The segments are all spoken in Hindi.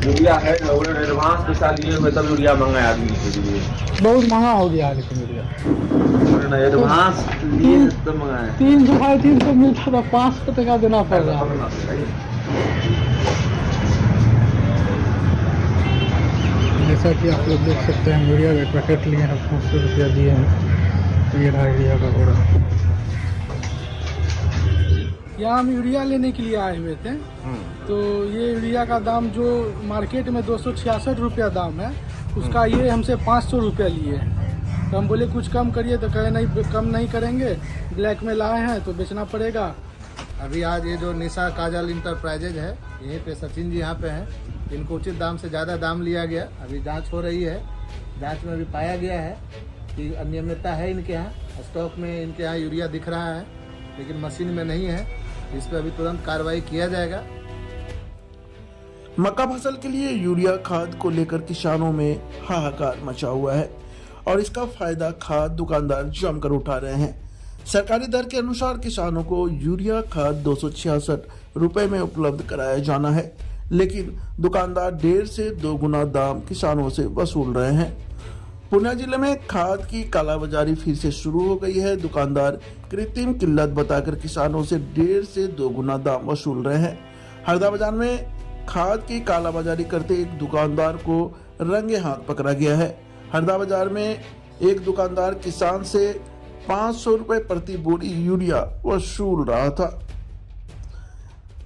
यूरिया है ना, उन्होंने एडवांस पैसा लिए हुए तब यूरिया मंगाया आदमी के लिए। बहुत महंगा हो गया है लेकिन यूरिया। उन्होंने एडवांस लिए तब मंगाया। 300 साढ़े 300 मिलता था, 500 टका देना पड़ रहा है। जैसा कि आप लोग देख सकते हैं, यूरिया का पैकेट लिए हैं, 500 रुपया दिए हैं। ये रहा यूरिया का बोरा। यहाँ हम यूरिया लेने के लिए आए हुए थे, तो ये यूरिया का दाम जो मार्केट में 266 रुपया दाम है, उसका ये हमसे 500 रुपया लिए हैं। तो हम बोले कुछ कम करिए, तो कहे नहीं कम नहीं करेंगे, ब्लैक में लाए हैं तो बेचना पड़ेगा। अभी आज ये जो निशा काजल इंटरप्राइजेज है, यहीं पे सचिन जी यहाँ पे हैं। इनको उचित दाम से ज़्यादा दाम लिया गया। अभी जांच हो रही है। जांच में अभी पाया गया है कि अनियमितता है इनके यहाँ। स्टॉक में इनके यहाँ यूरिया दिख रहा है, लेकिन मशीन में नहीं है। इस पर अभी तुरंत कार्रवाई किया जाएगा। मक्का फसल के लिए यूरिया खाद को लेकर किसानों में हाहाकार मचा हुआ है और इसका फायदा खाद दुकानदार जमकर उठा रहे हैं। सरकारी दर के अनुसार किसानों को यूरिया खाद 266 रुपए में उपलब्ध कराया जाना है, लेकिन दुकानदार 1.5 से 2 गुना दाम किसानों से वसूल रहे हैं। पूर्णिया जिले में खाद की कालाबाजारी फिर से शुरू हो गई है। दुकानदार कृत्रिम किल्लत बताकर किसानों से 1.5 से 2 गुना दाम वसूल रहे हैं। हरदा बाजार में खाद की कालाबाजारी करते एक दुकानदार को रंगे हाथ पकड़ा गया है। हरदा बाजार में एक दुकानदार किसान से 500 रुपए प्रति बोरी यूरिया वसूल रहा था।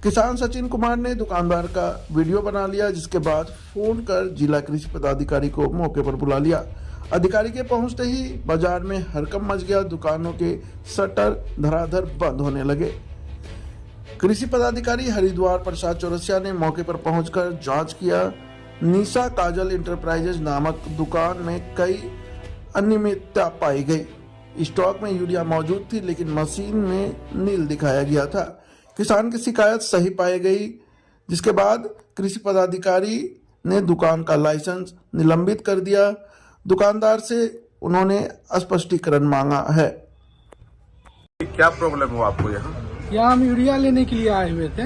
किसान सचिन कुमार ने दुकानदार का वीडियो बना लिया, जिसके बाद फोन कर जिला कृषि पदाधिकारी को मौके पर बुला लिया। अधिकारी के पहुंचते ही बाजार में हड़कंप मच गया। दुकानों के शटर धड़ाधड़ बंद होने लगे। कृषि पदाधिकारी हरिद्वार प्रसाद चौरसिया ने मौके पर पहुंचकर जांच किया। निशा काजल इंटरप्राइजेज नामक दुकान में कई अनियमितता पाई गई। स्टॉक में यूरिया मौजूद थी, लेकिन मशीन में नील दिखाया गया था। किसान की शिकायत सही पाई गई, जिसके बाद कृषि पदाधिकारी ने दुकान का लाइसेंस निलंबित कर दिया। दुकानदार से उन्होंने स्पष्टीकरण मांगा है। क्या प्रॉब्लम हो आपको यहाँ? यहाँ हम यूरिया लेने के लिए आए हुए थे,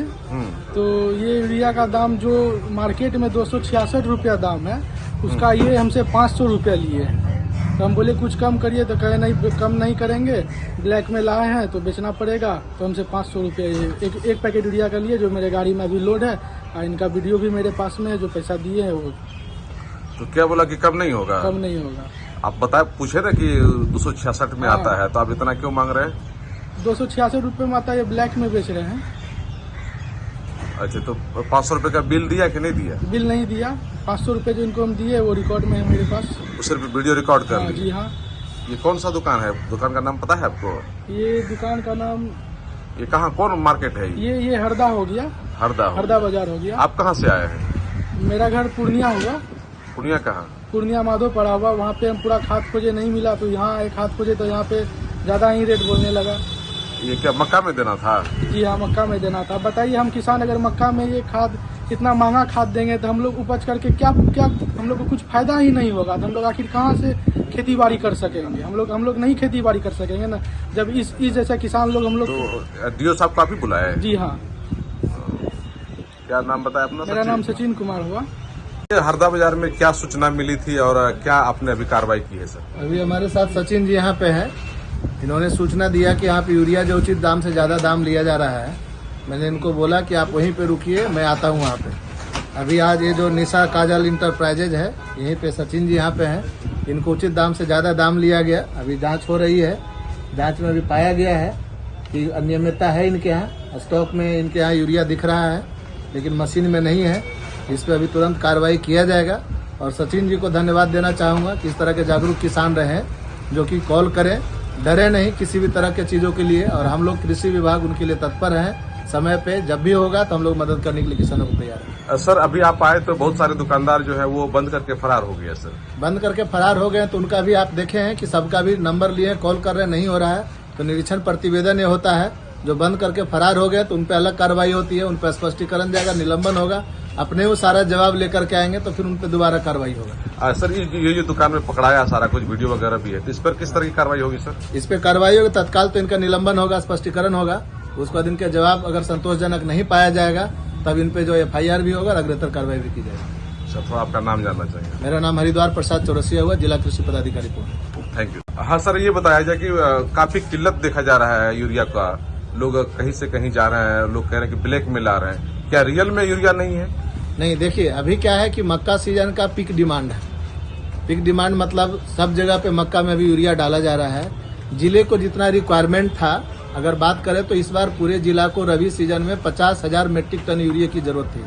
तो ये यूरिया का दाम जो मार्केट में 266 रुपया दाम है, उसका ये हमसे 500 रुपया लिए हैं। तो हम बोले कुछ कम करिए, तो कहे नहीं कम नहीं करेंगे, ब्लैक में लाए हैं तो बेचना पड़ेगा। तो हमसे 500 रुपया एक पैकेट यूरिया का लिए, जो मेरे गाड़ी में अभी लोड है, और इनका वीडियो भी मेरे पास में है, जो पैसा दिए है वो। तो क्या बोला कि कम नहीं होगा? कम नहीं होगा। आप बताए, पूछे थे कि 266 में आता है, तो आप इतना क्यों मांग रहे हैं? 266 रुपये में आता है, ये ब्लैक में बेच रहे हैं। अच्छा, तो 500 रुपए का बिल दिया कि नहीं दिया? बिल नहीं दिया। 500 रुपये जो इनको हम दिए वो रिकॉर्ड में है मेरे पास। सिर्फ वीडियो रिकॉर्ड कर ली? जी हाँ। ये कौन सा दुकान है? दुकान का नाम पता है आपको? ये दुकान का नाम, ये कहाँ, कौन मार्केट है? ये हरदा हो गया। हरदा बाजार हो गया। आप कहाँ से आए हैं? मेरा घर पूर्णिया हुआ। पूर्णिया कहाँ? पूर्णिया माधो पड़ा हुआ। वहाँ पे हम पूरा खाद खोजे, नहीं मिला, तो यहाँ एक खाद खोजे, तो यहाँ पे ज्यादा ही रेट बोलने लगा। ये क्या मक्का में देना था? जी हाँ, मक्का में देना था। बताइए, हम किसान अगर मक्का में ये खाद इतना महंगा खाद देंगे, तो हम लोग उपज करके क्या हम लोग को कुछ फायदा ही नहीं होगा। तो हम लोग आखिर कहाँ से खेती बाड़ी कर सकेंगे? हम लोग नहीं खेती बाड़ी कर सकेंगे ना, जब इस जैसे किसान लोग हम लोग। तो डीओ साहब को आप ही बुलाए? जी हाँ। क्या नाम बताया अपना? मेरा नाम सचिन कुमार हुआ। हरदा बाजार में क्या सूचना मिली थी और क्या आपने अभी कार्रवाई की है सर? अभी हमारे साथ सचिन जी यहाँ पे है। इन्होंने सूचना दिया कि यहाँ पे यूरिया जो उचित दाम से ज़्यादा दाम लिया जा रहा है। मैंने इनको बोला कि आप वहीं पे रुकिए, मैं आता हूँ वहाँ पे। अभी आज ये जो निशा काजल इंटरप्राइजेज है, यहीं पे सचिन जी यहाँ पे हैं। इनको उचित दाम से ज़्यादा दाम लिया गया। अभी जांच हो रही है। जांच में अभी पाया गया है कि अनियमितता है इनके यहाँ। स्टॉक में इनके यहाँ यूरिया दिख रहा है, लेकिन मशीन में नहीं है। इस पर अभी तुरंत कार्रवाई किया जाएगा। और सचिन जी को धन्यवाद देना चाहूँगा कि इस तरह के जागरूक किसान रहे, जो कि कॉल करें, डरे नहीं किसी भी तरह के चीज़ों के लिए। और हम लोग कृषि विभाग उनके लिए तत्पर हैं। समय पे जब भी होगा तो हम लोग मदद करने के लिए किसानों को तैयार हैं। सर, अभी आप आए तो बहुत सारे दुकानदार जो है वो बंद करके फरार हो गए। सर, बंद करके फरार हो गए, तो उनका भी आप देखे हैं कि सबका भी नंबर लिए, कॉल कर रहे, नहीं हो रहा है। तो निरीक्षण प्रतिवेदन ये होता है। जो बंद करके फरार हो गए तो उन पर अलग कार्रवाई होती है, उन पर स्पष्टीकरण जाएगा, निलंबन होगा। अपने वो सारा जवाब लेकर के आएंगे तो फिर उन पर दोबारा कार्रवाई होगा। सर, ये जो दुकान में पकड़ाया सारा कुछ वीडियो वगैरह भी है, तो इस पर किस तरह की कार्रवाई होगी सर? इस पर कार्रवाई होगी। तत्काल तो इनका निलंबन होगा, स्पष्टीकरण होगा। उसके बाद इनके जवाब अगर संतोषजनक नहीं पाया जाएगा, तब इन पे जो FIR भी होगा और अग्रेतर कार्रवाई भी की जाएगी। अच्छा, थोड़ा आपका नाम जानना चाहिए। मेरा नाम हरिद्वार प्रसाद चौरसिया हुआ, जिला कृषि पदाधिकारी पूर्णिया। Thank you. हाँ सर, ये बताया जाए कि काफी किल्लत देखा जा रहा है यूरिया का, लोग कहीं से कहीं जा रहे हैं, लोग कह रहे हैं कि ब्लैक में ला रहे हैं, क्या रियल में यूरिया नहीं है? नहीं, देखिए अभी क्या है कि मक्का सीजन का पीक डिमांड है। पीक डिमांड मतलब सब जगह पे मक्का में भी यूरिया डाला जा रहा है। जिले को जितना रिक्वायरमेंट था, अगर बात करें तो इस बार पूरे जिला को रबी सीजन में 50,000 मीट्रिक टन यूरिया की जरूरत थी।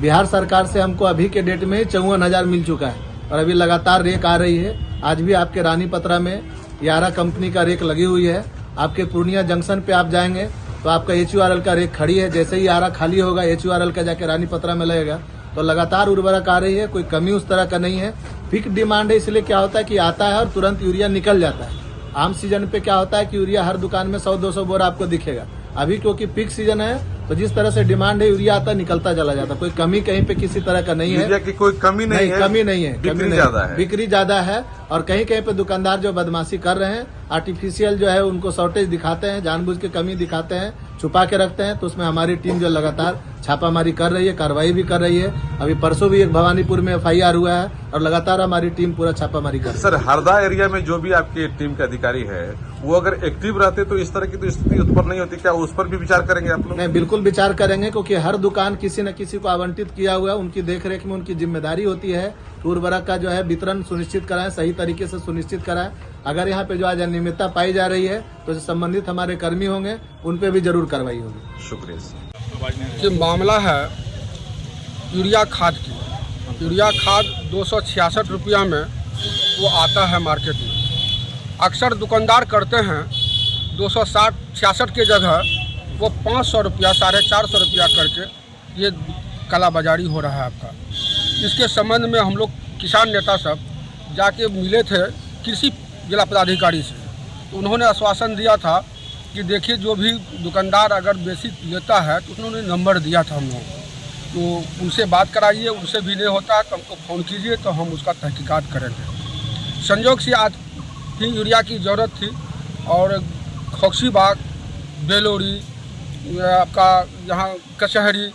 बिहार सरकार से हमको अभी के डेट में 54,000 मिल चुका है और अभी लगातार रेक आ रही है। आज भी आपके रानीपत्रा में यारा कंपनी का रेक लगी हुई है। आपके पूर्णिया जंक्शन पे आप जाएंगे तो आपका HURL का रेक खड़ी है। जैसे ही यारा खाली होगा HURL का जाके रानीपत्रा में लगेगा। तो लगातार उर्वरक आ रही है, कोई कमी उस तरह का नहीं है। पीक डिमांड है, इसलिए क्या होता है कि आता है और तुरंत यूरिया निकल जाता है। आम सीजन पे क्या होता है कि यूरिया हर दुकान में 100-200 बोरा आपको दिखेगा। अभी क्योंकि पीक सीजन है तो जिस तरह से डिमांड है यूरिया आता निकलता चला जाता। कोई कमी कहीं पे किसी तरह का नहीं है। यूरिया की कोई कमी नहीं है, कमी नहीं है, बिक्री ज्यादा है। बिक्री ज्यादा है और कहीं कहीं पे दुकानदार जो बदमाशी कर रहे हैं, आर्टिफिशियल जो है उनको शॉर्टेज दिखाते हैं, जानबूझ के कमी दिखाते हैं, छुपा के रखते हैं। तो उसमें हमारी टीम जो लगातार छापामारी कर रही है, कार्रवाई भी कर रही है। अभी परसों भी एक भवानीपुर में FIR हुआ है और लगातार हमारी टीम पूरा छापामारी कर रही है। सर, हरदा एरिया में जो भी आपकी टीम के अधिकारी है वो अगर एक्टिव रहते तो इस तरह की तो स्थिति उत्पन्न नहीं होती। क्या उस पर भी विचार करेंगे आप लोग? नहीं, बिल्कुल विचार करेंगे, क्योंकि हर दुकान किसी न किसी को आवंटित किया हुआ है। उनकी देखरेख में उनकी जिम्मेदारी होती है। उर्वरक का जो है वितरण सुनिश्चित कराएं, सही तरीके से सुनिश्चित कराएं। अगर यहाँ पे जो आज अनियमितता पाई जा रही है तो जो संबंधित हमारे कर्मी होंगे उन पे भी जरूर कार्रवाई होगी। शुक्रिया। ये मामला है यूरिया खाद की। यूरिया खाद 266 रुपया में वो आता है मार्केट में। अक्सर दुकानदार करते हैं 266 के जगह वो 500 रुपया, 450 रुपया करके ये कालाबाजारी हो रहा है आपका। इसके संबंध में हम लोग किसान नेता सब जाके मिले थे कृषि जिला पदाधिकारी से। तो उन्होंने आश्वासन दिया था कि देखिए जो भी दुकानदार अगर बेसी लेता है तो उन्होंने नंबर दिया था हम लोगों को, तो उनसे बात कराइए। उनसे भी नहीं होता है तो हमको फ़ोन कीजिए तो हम उसका तहकीकात करेंगे। संयोग से आज ही यूरिया की ज़रूरत थी और खोक्सीबाग, बेलोरी, आपका यहाँ कचहरी,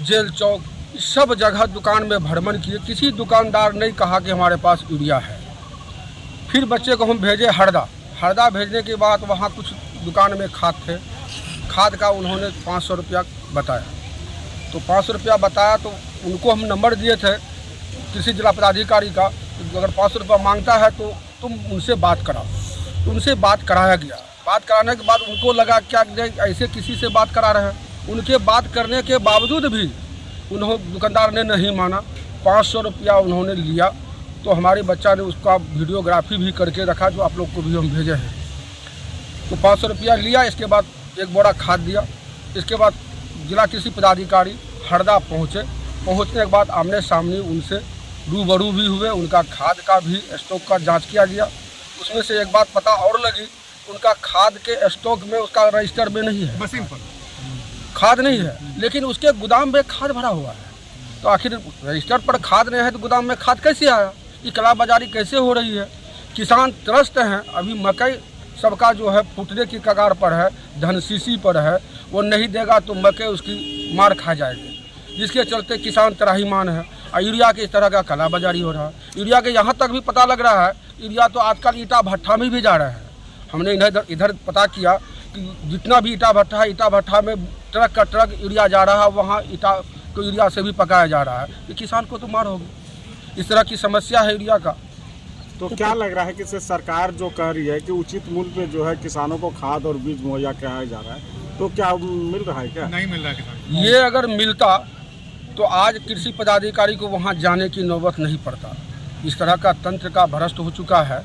जेल चौक, सब जगह दुकान में भ्रमण किए। किसी दुकानदार ने कहा कि हमारे पास यूरिया है। फिर बच्चे को हम भेजे हरदा भेजने के बाद वहाँ कुछ दुकान में खाद थे। खाद का उन्होंने 500 रुपया बताया। तो 500 रुपया बताया तो उनको हम नंबर दिए थे कृषि जिला पदाधिकारी का, तो अगर 500 रुपया मांगता है तो तुम उनसे बात कराओ। तो उनसे बात कराया गया। बात कराने के बाद उनको लगा क्या ऐसे किसी से बात करा रहे हैं। उनके बात करने के बावजूद भी दुकानदार ने नहीं माना। 500 रुपया उन्होंने लिया। तो हमारे बच्चा ने उसका वीडियोग्राफी भी करके रखा, जो आप लोग को भी हम भेजे हैं। तो 500 रुपया लिया। इसके बाद एक बोरा खाद दिया। इसके बाद जिला कृषि पदाधिकारी हरदा पहुँचने के बाद आमने सामने उनसे रूबरू भी हुए। उनका खाद का भी स्टॉक का जांच किया गया। उसमें से एक बात पता और लगी, उनका खाद के स्टॉक में उसका रजिस्टर में नहीं है, मशीन पर खाद नहीं है, लेकिन उसके गोदाम में खाद भरा हुआ है। तो आखिर रजिस्टर पर खाद नहीं है तो गोदाम में खाद कैसे आया? ये कालाबाजारी कैसे हो रही है? किसान त्रस्त हैं। अभी मकई सबका जो है फूटने की कगार पर है, धनशीशी पर है। वो नहीं देगा तो मकई उसकी मार खा जाएगी, जिसके चलते किसान त्राहिमाम है। और यूरिया के इस तरह का कालाबाजारी हो रहा है। यूरिया के यहाँ तक भी पता लग रहा है, यूरिया तो आजकल ईटा भट्ठा में भी जा रहे हैं। हमने इधर पता किया कि जितना भी ईटा भट्ठा में ट्रक का ट्रक यूरिया जा रहा है, वहाँ ईटा को यूरिया से भी पकाया जा रहा है। ये किसान को तो मार होगी। इस तरह की समस्या है यूरिया का। तो क्या लग रहा है कि सरकार जो कह रही है कि उचित मूल्य पे जो है किसानों को खाद और बीज मुहैया कराया जा रहा है, तो क्या मिल रहा है? क्या नहीं मिल रहा है? ये अगर मिलता तो आज कृषि पदाधिकारी को वहाँ जाने की नौबत नहीं पड़ता। इस तरह का तंत्र का भ्रष्ट हो चुका है।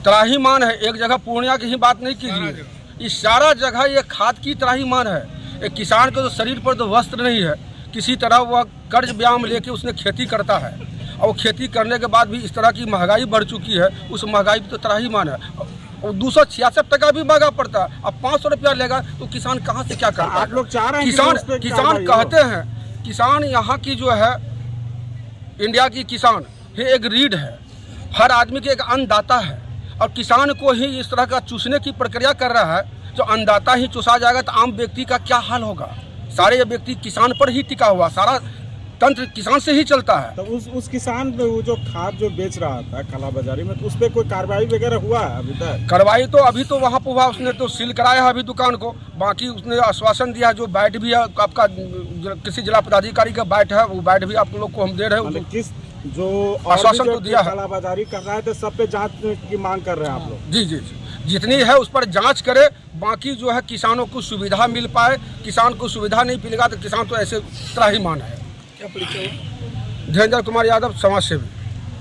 त्राहिमाम है। एक जगह पूर्णिया की ही बात नहीं कीजिए, इस सारा जगह ये खाद की त्राहिमाम है। एक किसान के तो शरीर पर तो वस्त्र नहीं है। किसी तरह वह कर्ज ब्याम लेके उसने खेती करता है और खेती करने के बाद भी इस तरह की महंगाई बढ़ चुकी है। उस महंगाई भी तो त्राहिमाम है। और 266 टका भी महंगा पड़ता है। अब 500 रुपया लेगा तो किसान कहाँ से क्या करता है? आप लोग चाह रहे हैं किसान कहते हैं, किसान यहाँ की जो है इंडिया की किसान ये एक रीढ़ है। हर आदमी के एक अन्नदाता है और किसान को ही इस तरह का चूसने की प्रक्रिया कर रहा है। जो अन्नदाता ही चूसा जाएगा तो आम व्यक्ति का क्या हाल होगा? सारे व्यक्ति किसान पर ही टिका हुआ, सारा तंत्र किसान से ही चलता है। तो उस किसान पे वो जो खाद जो बेच रहा था कालाबाजारी में, तो उस पर कोई कार्रवाई वगैरह हुआ है अभी तक? कार्रवाई तो अभी तो वहाँ पर हुआ, उसने तो सील कराया है अभी दुकान को। बाकी उसने आश्वासन दिया, जो बैट भी है आपका किसी जिला पदाधिकारी का बैट है, वो बैट भी आप लोग को हम दे रहे हैं। किस जो आश्वासन तो दिया है, कालाबाजारी कर रहा है, तो सब पे जांच की मांग कर रहे हैं आप लोग? जी जी जी, जितनी है उस पर जांच करे। बाकी जो है किसानों को सुविधा मिल पाए, किसान को सुविधा नहीं मिलेगा तो किसान तो ऐसे तरह ही मान है। क्या परिचय? धीरेन्द्र कुमार यादव, समाज सेवी।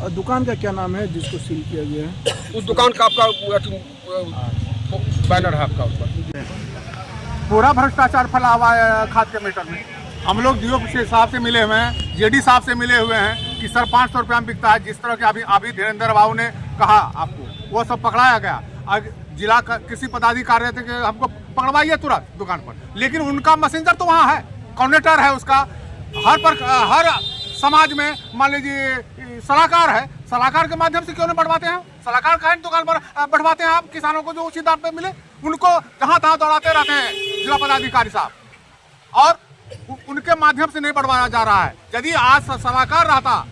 और दुकान का क्या नाम है जिसको सील किया गया है? उस दुकान का आपका बैनर है आपका ऊपर। पूरा भ्रष्टाचार फैला हुआ है खाद के मैटर में। हम लोग डीओ साहब से मिले हुए हैं, जेडी साहब से मिले हुए हैं कि सर 500 रुपये में बिकता है, जिस तरह के अभी धीरेन्द्र बाबू ने कहा आपको, वो सब पकड़ाया गया। अब जिला का किसी पदाधिकारी थे कि हमको पकड़वाइए तुरंत दुकान पर, लेकिन उनका मैसेंजर तो वहाँ है, कोऑर्डिनेटर है उसका। हर समाज में मान लीजिए सलाहकार है, सलाहकार के माध्यम से क्यों नहीं बढ़वाते हैं? सलाहकार का दुकान पर बढ़वाते हैं आप, किसानों को जो उचित दाम पे मिले। उनको जहाँ तहाँ दौड़ाते रहते हैं जिला पदाधिकारी साहब, और उनके माध्यम से नहीं बढ़वाया जा रहा है। यदि आज सलाहकार रहता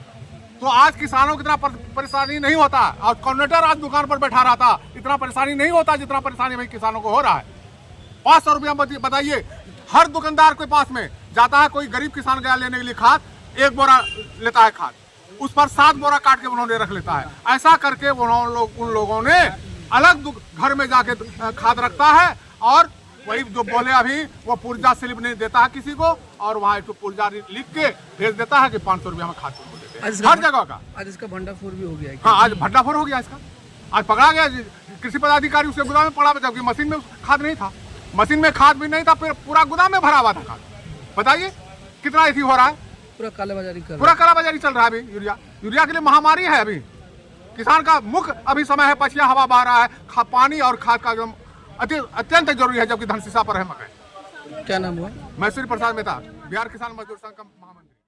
तो आज किसानों की इतना परेशानी नहीं होता, और कोऑर्डिनेटर आज दुकान पर बैठा रहता, इतना परेशानी नहीं होता जितना परेशानी भाई किसानों को हो रहा है। 500 रुपया बताइए, हर दुकानदार के पास में जाता है, कोई गरीब किसान गया लेने के लिए खाद, 1 बोरा लेता है खाद, उस पर 7 बोरा काट के उन्होंने रख लेता है। ऐसा करके उन लोगों ने अलग घर में जाके खाद रखता है, और वही जो बोले अभी वो पुर्जा स्लिप नहीं देता है किसी को, और वहाँ एक पुर्जा लिख के भेज देता है कि 500 रुपया में खाद को देते हैं हर जगह का। आज इसका भंडाफोड़ भी हो गया है। हाँ, आज भंडाफोड़ हो गया इसका। आज पकड़ा गया कृषि पदाधिकारी, उसके गोदाम में पड़ा, जबकि मशीन में खाद नहीं था, मशीन में खाद भी नहीं था, फिर पूरा गोदाम में भरा हुआ था खाद। बताइए कितना ऐसी हो रहा है, पूरा कालाबाजारी चल रहा है। अभी यूरिया के लिए महामारी है। अभी किसान का मुख्य अभी समय है, पछिया हवा बह रहा है, पानी और खाद का एकदम अत्यंत जरूरी है, जबकि धनशीशा पर है मकई। क्या नाम हुआ? मैं श्री प्रसाद मेहता, बिहार किसान मजदूर संघ का महामंत्री।